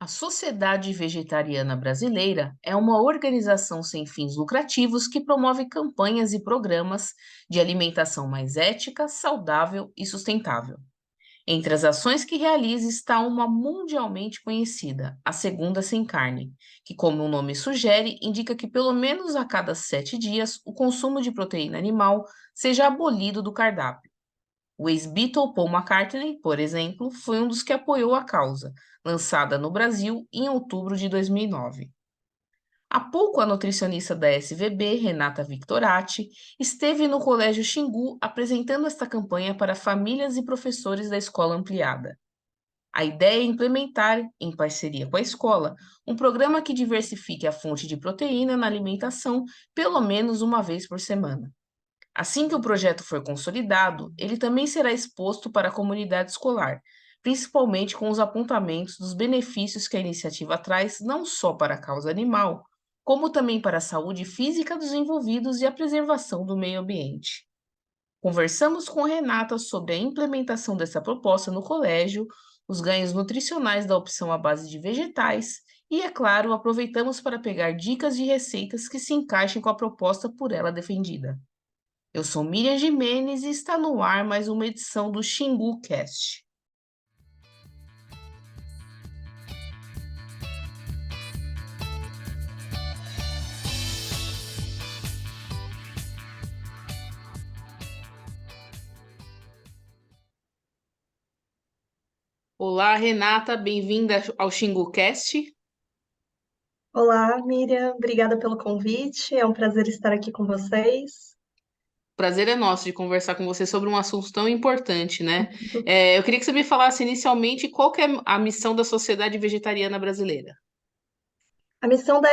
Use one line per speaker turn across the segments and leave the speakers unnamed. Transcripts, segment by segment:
A Sociedade Vegetariana Brasileira é uma organização sem fins lucrativos que promove campanhas e programas de alimentação mais ética, saudável e sustentável. Entre as ações que realiza está uma mundialmente conhecida, a Segunda Sem Carne, que, como o nome sugere, indica que pelo menos a cada 7 dias o consumo de proteína animal seja abolido do cardápio. O ex-Beatle Paul McCartney, por exemplo, foi um dos que apoiou a causa, lançada no Brasil em outubro de 2009. Há pouco, a nutricionista da SVB, Renata Victorati, esteve no Colégio Xingu apresentando esta campanha para famílias e professores da escola ampliada. A ideia é implementar, em parceria com a escola, um programa que diversifique a fonte de proteína na alimentação pelo menos uma vez por semana. Assim que o projeto for consolidado, ele também será exposto para a comunidade escolar, principalmente com os apontamentos dos benefícios que a iniciativa traz não só para a causa animal, como também para a saúde física dos envolvidos e a preservação do meio ambiente. Conversamos com Renata sobre a implementação dessa proposta no colégio, os ganhos nutricionais da opção à base de vegetais e, é claro, aproveitamos para pegar dicas de receitas que se encaixem com a proposta por ela defendida. Eu sou Miriam Gimenez e está no ar mais uma edição do Xingu Cast. Olá, Renata, bem-vinda ao Xingu Cast.
Olá, Miriam, obrigada pelo convite. É um prazer estar aqui com vocês.
Prazer é nosso de conversar com você sobre um assunto tão importante, né? Eu queria que você me falasse inicialmente qual que é a missão da Sociedade Vegetariana Brasileira.
A missão da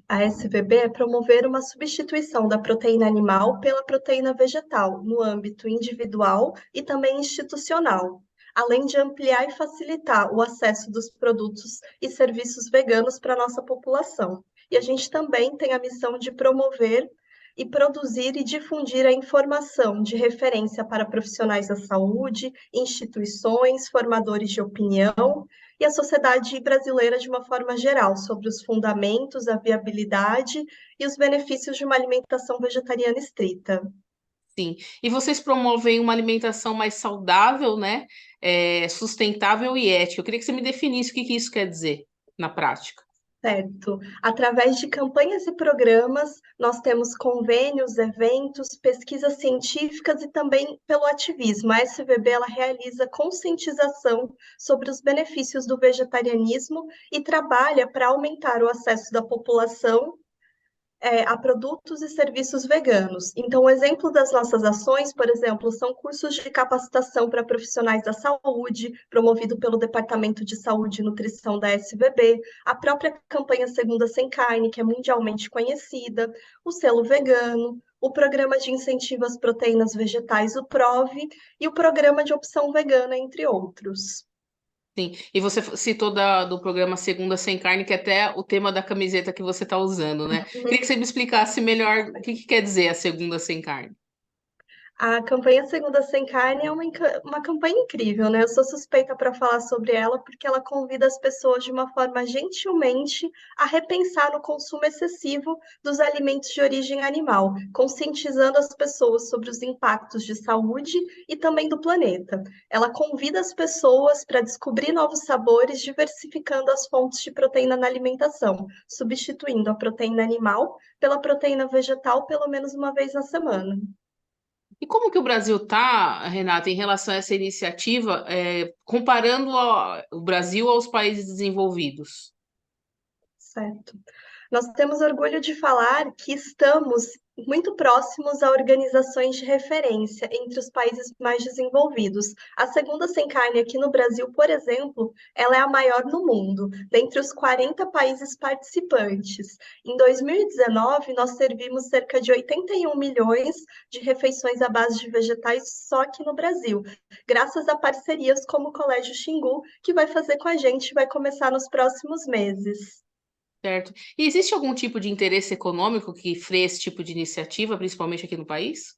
ASVB é promover uma substituição da proteína animal pela proteína vegetal no âmbito individual e também institucional, além de ampliar e facilitar o acesso dos produtos e serviços veganos para a nossa população. E a gente também tem a missão de promover e produzir e difundir a informação de referência para profissionais da saúde, instituições, formadores de opinião e a sociedade brasileira de uma forma geral, sobre os fundamentos, a viabilidade e os benefícios de uma alimentação vegetariana estrita.
Sim, e vocês promovem uma alimentação mais saudável, né? Sustentável e ética. Eu queria que você me definisse o que que isso quer dizer na prática.
Certo. Através de campanhas e programas, nós temos convênios, eventos, pesquisas científicas e também pelo ativismo. A SVB ela realiza conscientização sobre os benefícios do vegetarianismo e trabalha para aumentar o acesso da população a produtos e serviços veganos. Então, o exemplo das nossas ações, por exemplo, são cursos de capacitação para profissionais da saúde, promovido pelo Departamento de Saúde e Nutrição da SVB, a própria campanha Segunda Sem Carne, que é mundialmente conhecida, o selo vegano, o programa de incentivo às proteínas vegetais, o PROVE, e o programa de opção vegana, entre outros.
Sim, e você citou do programa Segunda Sem Carne, que é até o tema da camiseta que você está usando, né? Queria que você me explicasse melhor o que que quer dizer a Segunda Sem Carne.
A campanha Segunda Sem Carne é uma campanha incrível, né? Eu sou suspeita para falar sobre ela porque ela convida as pessoas de uma forma gentilmente a repensar no consumo excessivo dos alimentos de origem animal, conscientizando as pessoas sobre os impactos de saúde e também do planeta. Ela convida as pessoas para descobrir novos sabores, diversificando as fontes de proteína na alimentação, substituindo a proteína animal pela proteína vegetal pelo menos uma vez na semana.
E como que o Brasil está, Renata, em relação a essa iniciativa, comparando o Brasil aos países desenvolvidos?
Certo. Nós temos orgulho de falar que estamos muito próximos a organizações de referência entre os países mais desenvolvidos. A Segunda Sem Carne aqui no Brasil, por exemplo, ela é a maior no mundo, dentre os 40 países participantes. Em 2019, nós servimos cerca de 81 milhões de refeições à base de vegetais só aqui no Brasil, graças a parcerias como o Colégio Xingu, que vai fazer com a gente, vai começar nos próximos meses.
Certo? E existe algum tipo de interesse econômico que freia esse tipo de iniciativa, principalmente aqui no país?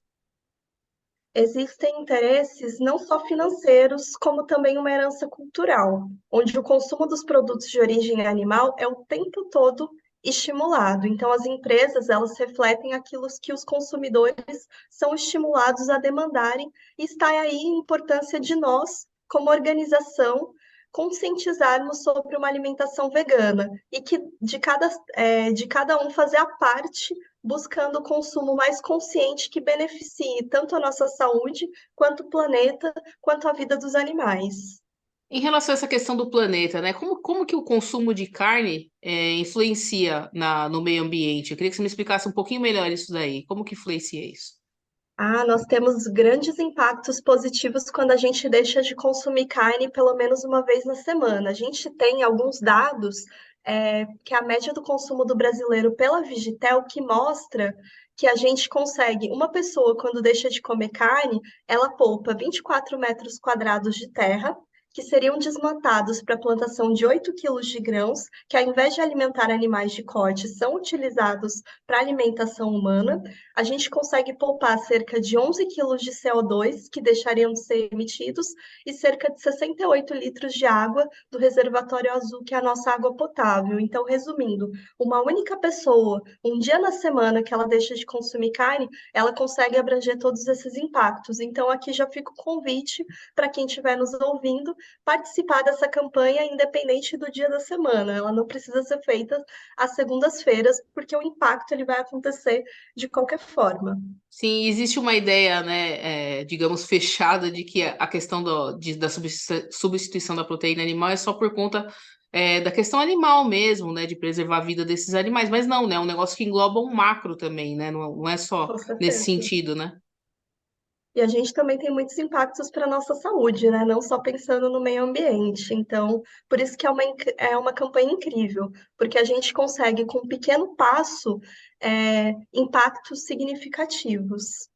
Existem interesses não só financeiros, como também uma herança cultural, onde o consumo dos produtos de origem animal é o tempo todo estimulado. Então, as empresas, elas refletem aquilo que os consumidores são estimulados a demandarem, e está aí a importância de nós, como organização, conscientizarmos sobre uma alimentação vegana e que de cada um fazer a parte buscando o consumo mais consciente que beneficie tanto a nossa saúde, quanto o planeta, quanto a vida dos animais.
Em relação a essa questão do planeta, né? Como que o consumo de carne influencia no meio ambiente? Eu queria que você me explicasse um pouquinho melhor isso daí. Como que influencia isso?
Nós temos grandes impactos positivos quando a gente deixa de consumir carne pelo menos uma vez na semana. A gente tem alguns dados, que é a média do consumo do brasileiro pela Vigitel, que mostra que a gente consegue, uma pessoa, quando deixa de comer carne, ela poupa 24 metros quadrados de terra, que seriam desmatados para a plantação de 8 quilos de grãos, que ao invés de alimentar animais de corte, são utilizados para alimentação humana. A gente consegue poupar cerca de 11 quilos de CO2 que deixariam de ser emitidos e cerca de 68 litros de água do reservatório azul, que é a nossa água potável. Então, resumindo, uma única pessoa, um dia na semana que ela deixa de consumir carne, ela consegue abranger todos esses impactos. Então, aqui já fica o convite para quem estiver nos ouvindo participar dessa campanha, independente do dia da semana. Ela não precisa ser feita às segundas-feiras, porque o impacto ele vai acontecer de qualquer forma.
Sim, existe uma ideia, né, digamos, fechada de que a questão da substituição da proteína animal é só por conta da questão animal mesmo, né, de preservar a vida desses animais. Mas não, né, é um negócio que engloba um macro também, né, não é só
Com
nesse
certeza.
sentido, né?
E a gente também tem muitos impactos para a nossa saúde, né? Não só pensando no meio ambiente. Então, por isso que é uma campanha incrível, porque a gente consegue, com um pequeno passo, impactos significativos.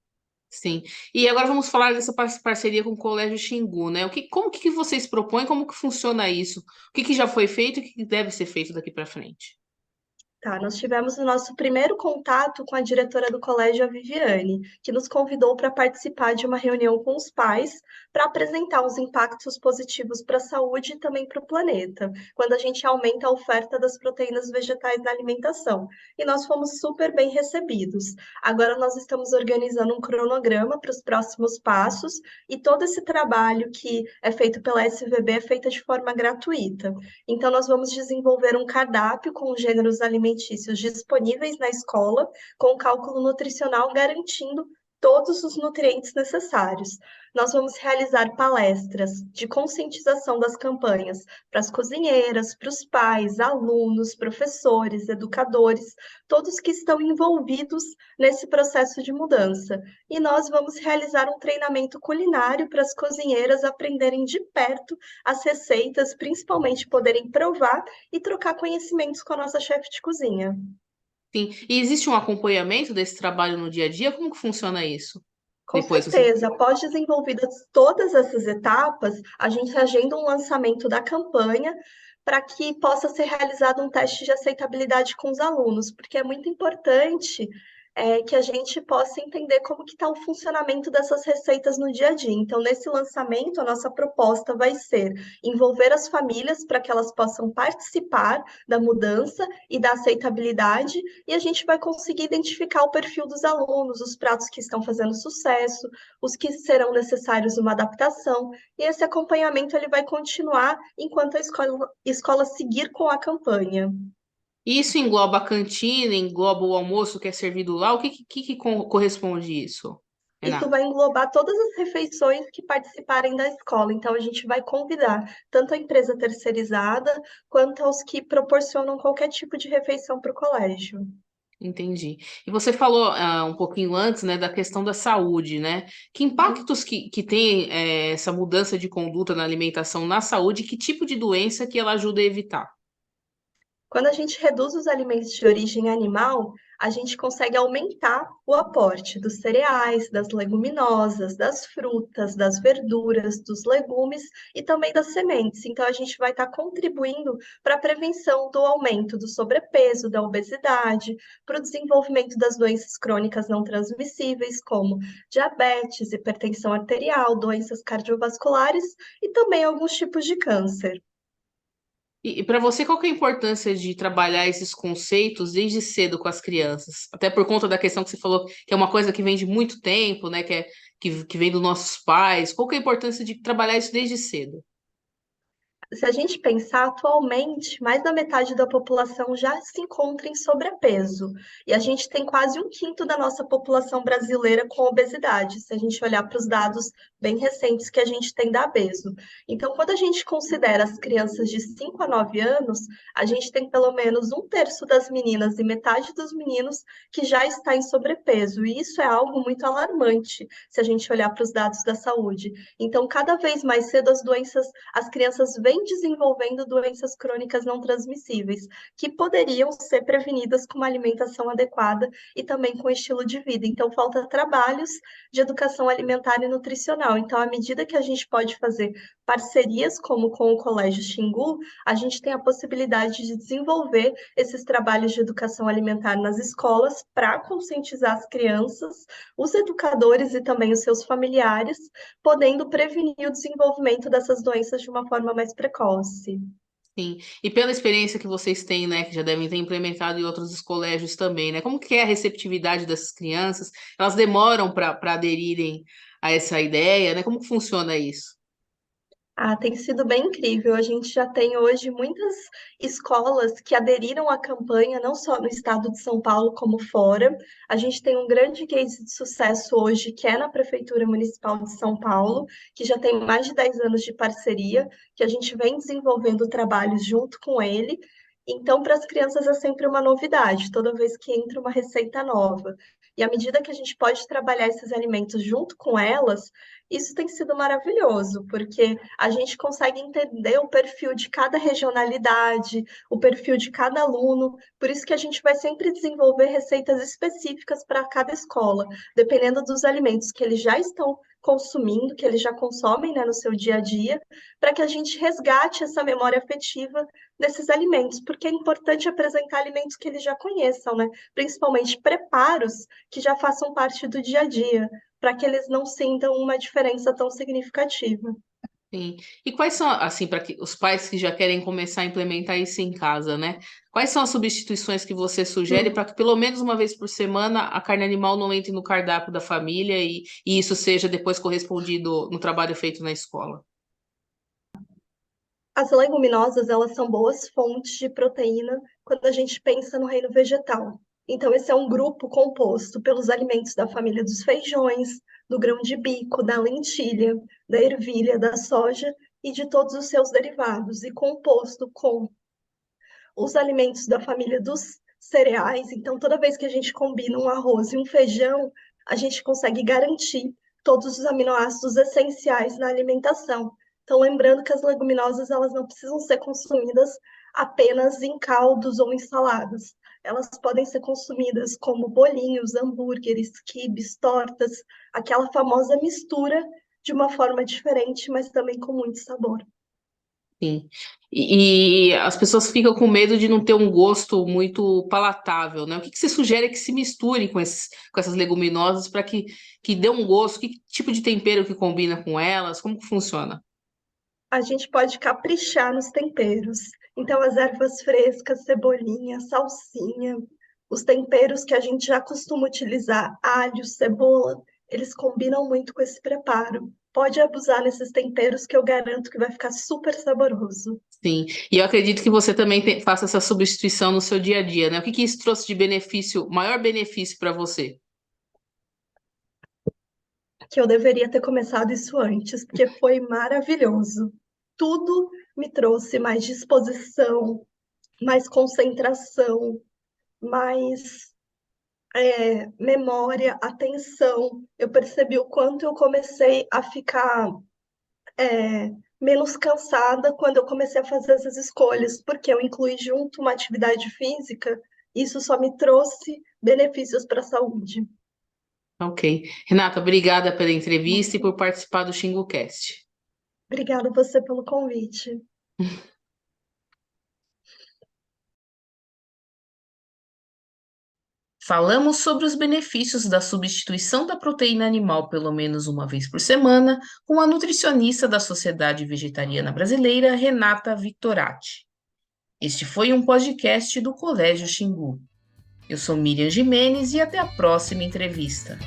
Sim. E agora vamos falar dessa parceria com o Colégio Xingu, né? Como que vocês propõem, como que funciona isso? O que que já foi feito e o que que deve ser feito daqui para frente?
Tá, nós tivemos o nosso primeiro contato com a diretora do colégio, a Viviane, que nos convidou para participar de uma reunião com os pais para apresentar os impactos positivos para a saúde e também para o planeta, quando a gente aumenta a oferta das proteínas vegetais na alimentação. E nós fomos super bem recebidos. Agora nós estamos organizando um cronograma para os próximos passos e todo esse trabalho que é feito pela SVB é feito de forma gratuita. Então, nós vamos desenvolver um cardápio com os gêneros alimentícios disponíveis na escola, com cálculo nutricional garantindo todos os nutrientes necessários. Nós vamos realizar palestras de conscientização das campanhas para as cozinheiras, para os pais, alunos, professores, educadores, todos que estão envolvidos nesse processo de mudança. E nós vamos realizar um treinamento culinário para as cozinheiras aprenderem de perto as receitas, principalmente poderem provar e trocar conhecimentos com a nossa chefe de cozinha.
Sim. E existe um acompanhamento desse trabalho no dia a dia? Como que funciona isso?
Com
Depois você.
certeza, após desenvolvidas todas essas etapas, a gente agenda um lançamento da campanha para que possa ser realizado um teste de aceitabilidade com os alunos, porque é muito importante que a gente possa entender como que está o funcionamento dessas receitas no dia a dia. Então, nesse lançamento, a nossa proposta vai ser envolver as famílias para que elas possam participar da mudança e da aceitabilidade, e a gente vai conseguir identificar o perfil dos alunos, os pratos que estão fazendo sucesso, os que serão necessários uma adaptação, e esse acompanhamento ele vai continuar enquanto a escola seguir com a campanha.
Isso engloba a cantina, engloba o almoço que é servido lá? O que corresponde isso,
Isso
Renata?
vai englobar todas as refeições que participarem da escola. Então, a gente vai convidar tanto a empresa terceirizada quanto aos que proporcionam qualquer tipo de refeição para o colégio.
Entendi. E você falou um pouquinho antes, né, da questão da saúde, né? Que impactos que tem essa mudança de conduta na alimentação na saúde? Que tipo de doença que ela ajuda a evitar?
Quando a gente reduz os alimentos de origem animal, a gente consegue aumentar o aporte dos cereais, das leguminosas, das frutas, das verduras, dos legumes e também das sementes. Então, a gente vai estar contribuindo para a prevenção do aumento do sobrepeso, da obesidade, para o desenvolvimento das doenças crônicas não transmissíveis, como diabetes, hipertensão arterial, doenças cardiovasculares e também alguns tipos de câncer.
E para você, qual que é a importância de trabalhar esses conceitos desde cedo com as crianças? Até por conta da questão que você falou, que é uma coisa que vem de muito tempo, né? Que vem dos nossos pais. Qual que é a importância de trabalhar isso desde cedo?
Se a gente pensar atualmente, mais da metade da população já se encontra em sobrepeso. E a gente tem quase um quinto da nossa população brasileira com obesidade, se a gente olhar para os dados bem recentes que a gente tem da ABESO. Então, quando a gente considera as crianças de 5 a 9 anos, a gente tem pelo menos um terço das meninas e metade dos meninos que já está em sobrepeso. E isso é algo muito alarmante, se a gente olhar para os dados da saúde. Então, cada vez mais cedo as crianças vêm desenvolvendo doenças crônicas não transmissíveis, que poderiam ser prevenidas com uma alimentação adequada e também com estilo de vida. Então, falta trabalhos de educação alimentar e nutricional. Então, à medida que a gente pode fazer parcerias, como com o Colégio Xingu, a gente tem a possibilidade de desenvolver esses trabalhos de educação alimentar nas escolas para conscientizar as crianças, os educadores e também os seus familiares, podendo prevenir o desenvolvimento dessas doenças de uma forma mais precoce.
Sim. E pela experiência que vocês têm, né, que já devem ter implementado em outros colégios também, né? Como que é a receptividade dessas crianças? Elas demoram para aderirem a essa ideia, né? Como que funciona isso?
Ah, tem sido bem incrível. A gente já tem hoje muitas escolas que aderiram à campanha, não só no estado de São Paulo, como fora. A gente tem um grande case de sucesso hoje, que é na Prefeitura Municipal de São Paulo, que já tem mais de 10 anos de parceria, que a gente vem desenvolvendo trabalhos junto com ele. Então, para as crianças é sempre uma novidade, toda vez que entra uma receita nova. E à medida que a gente pode trabalhar esses alimentos junto com elas, isso tem sido maravilhoso, porque a gente consegue entender o perfil de cada regionalidade, o perfil de cada aluno, por isso que a gente vai sempre desenvolver receitas específicas para cada escola, dependendo dos alimentos que eles já estão consumindo, que eles já consomem, né, no seu dia a dia, para que a gente resgate essa memória afetiva desses alimentos, porque é importante apresentar alimentos que eles já conheçam, né? Principalmente preparos que já façam parte do dia a dia, para que eles não sintam uma diferença tão significativa.
Sim. E quais são, assim, para os pais que já querem começar a implementar isso em casa, né? Quais são as substituições que você sugere para que pelo menos uma vez por semana a carne animal não entre no cardápio da família e isso seja depois correspondido no trabalho feito na escola?
As leguminosas, elas são boas fontes de proteína quando a gente pensa no reino vegetal. Então, esse é um grupo composto pelos alimentos da família dos feijões, do grão de bico, da lentilha, da ervilha, da soja e de todos os seus derivados, e composto com os alimentos da família dos cereais. Então, toda vez que a gente combina um arroz e um feijão, a gente consegue garantir todos os aminoácidos essenciais na alimentação. Então, lembrando que as leguminosas elas não precisam ser consumidas apenas em caldos ou em saladas. Elas podem ser consumidas como bolinhos, hambúrgueres, quibes, tortas, aquela famosa mistura de uma forma diferente, mas também com muito sabor.
Sim. E as pessoas ficam com medo de não ter um gosto muito palatável, né? O que que você sugere que se misture com essas leguminosas para que dê um gosto? Que tipo de tempero que combina com elas? Como que funciona?
A gente pode caprichar nos temperos. Então, as ervas frescas, cebolinha, salsinha, os temperos que a gente já costuma utilizar, alho, cebola, eles combinam muito com esse preparo. Pode abusar nesses temperos que eu garanto que vai ficar super saboroso.
Sim. E eu acredito que você também faça essa substituição no seu dia a dia, né? O que que isso trouxe de benefício, maior benefício para você?
Que eu deveria ter começado isso antes, porque foi maravilhoso. Tudo me trouxe mais disposição, mais concentração, mais memória, atenção. Eu percebi o quanto eu comecei a ficar menos cansada quando eu comecei a fazer essas escolhas, porque eu incluí junto uma atividade física Isso só me trouxe benefícios para a saúde.
Ok. Renata, obrigada pela entrevista e por participar do XinguCast.
Obrigada a você pelo convite.
Falamos sobre os benefícios da substituição da proteína animal pelo menos uma vez por semana com a nutricionista da Sociedade Vegetariana Brasileira, Renata Victorati. Este foi um podcast do Colégio Xingu. Eu sou Miriam Gimenez e até a próxima entrevista.